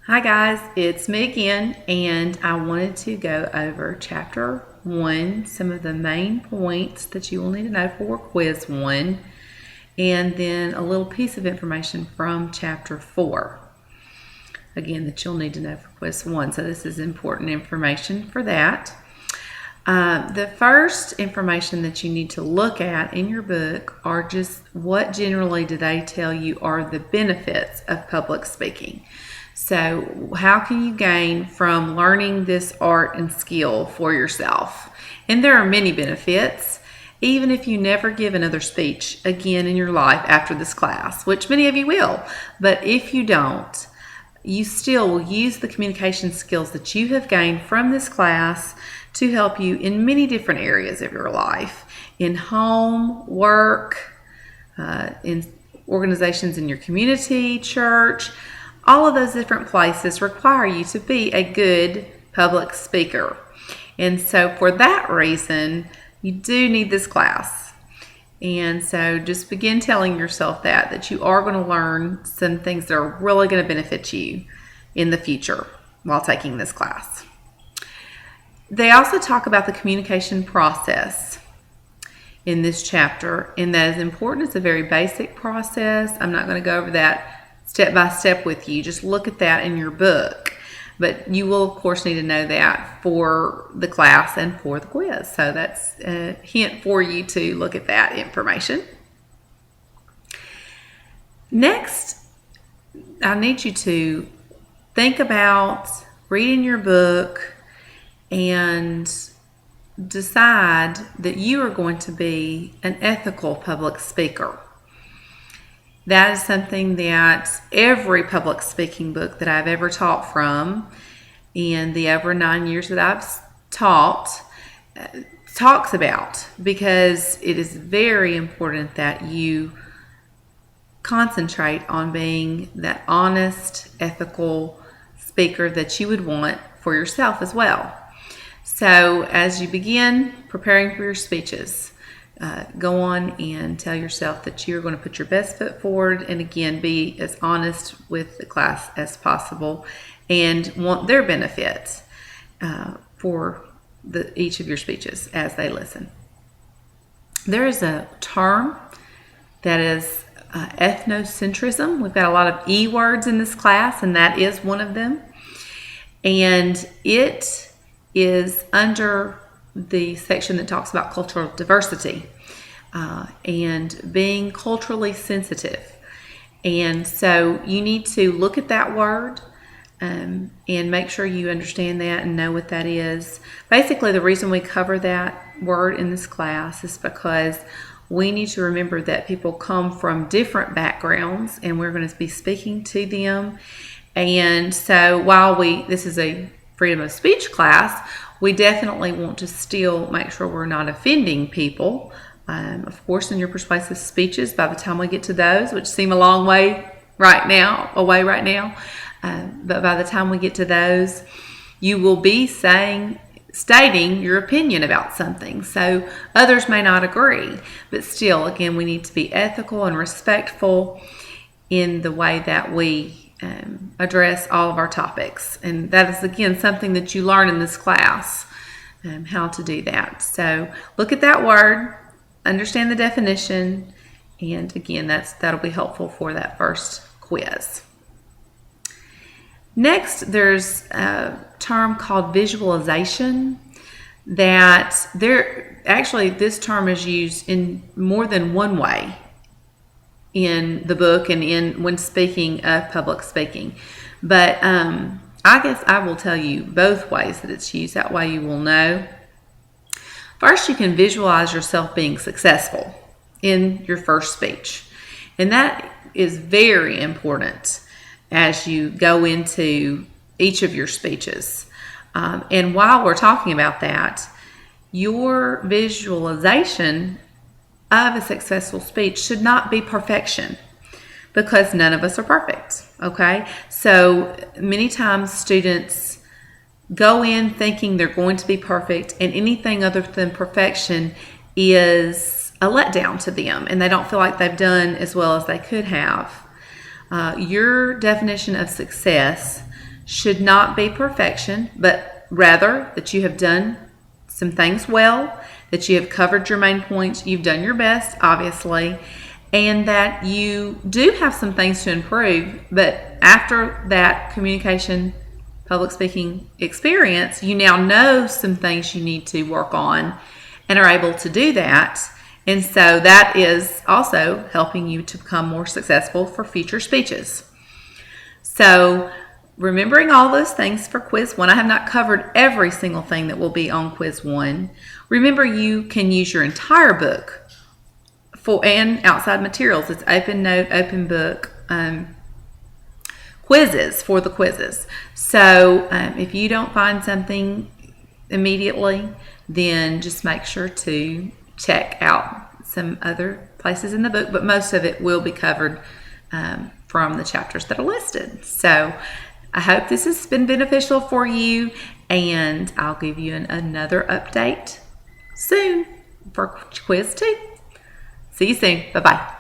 Hi guys, it's me again, and I wanted to go over Chapter 1, some of the main points that you will need to know for Quiz 1, and then a little piece of information from Chapter 4, again, that you'll need to know for Quiz 1. So this is important information for that. The first information that you need to look at in your book are just what generally do they tell you are the benefits of public speaking. So how can you gain from learning this art and skill for yourself? And there are many benefits, even if you never give another speech again in your life after this class, which many of you will. But if you don't, you still will use the communication skills that you have gained from this class to help you in many different areas of your life, in home, work, in organizations in your community, church. All of those different places require you to be a good public speaker. And so for that reason, you do need this class. And so just begin telling yourself that you are going to learn some things that are really going to benefit you in the future while taking this class. They also talk about the communication process in this chapter, and that is important. It's a very basic process. I'm not going to go over that step by step with you. Just look at that in your book. But you will, of course, need to know that for the class and for the quiz. So that's a hint for you to look at that information. Next, I need you to think about reading your book and decide that you are going to be an ethical public speaker. That is something that every public speaking book that I've ever taught from in the over 9 years that I've taught talks about, because it is very important that you concentrate on being that honest, ethical speaker that you would want for yourself as well. So as you begin preparing for your speeches, go on and tell yourself that you're going to put your best foot forward, and again, be as honest with the class as possible and want their benefits for each of your speeches as they listen. There is a term that is ethnocentrism. We've got a lot of E words in this class, and that is one of them. And it is under the section that talks about cultural diversity and being culturally sensitive. And so you need to look at that word and make sure you understand that and know what that is. Basically, the reason we cover that word in this class is because we need to remember that people come from different backgrounds, and we're going to be speaking to them. And so while this is a freedom of speech class, we definitely want to still make sure we're not offending people. Of course, in your persuasive speeches, by the time we get to those, which seem a long way right now, but by the time we get to those, you will be stating your opinion about something. So others may not agree, but still, again, we need to be ethical and respectful in the way that we address all of our topics. And that is, again, something that you learn in this class, how to do that. So look at that word, understand the definition, and again, that'll be helpful for that first quiz. Next, there's a term called visualization. This term is used in more than one way in the book and when speaking of public speaking. But I guess I will tell you both ways that it's used. That way you will know. First, you can visualize yourself being successful in your first speech. And that is very important as you go into each of your speeches. And while we're talking about that, your visualization of a successful speech should not be perfection, because none of us are perfect, okay? So many times students go in thinking they're going to be perfect, and anything other than perfection is a letdown to them, and they don't feel like they've done as well as they could have. Your definition of success should not be perfection, but rather that you have done some things well, that you have covered your main points, you've done your best, obviously, and that you do have some things to improve. But after that communication, public speaking experience, you now know some things you need to work on and are able to do that. And so that is also helping you to become more successful for future speeches. So remembering all those things for quiz 1, I have not covered every single thing that will be on quiz 1. Remember, you can use your entire book and outside materials. It's open note, open book quizzes for the quizzes. So if you don't find something immediately, then just make sure to check out some other places in the book, but most of it will be covered from the chapters that are listed. So I hope this has been beneficial for you, and I'll give you another update soon for quiz 2. See you soon. Bye-bye.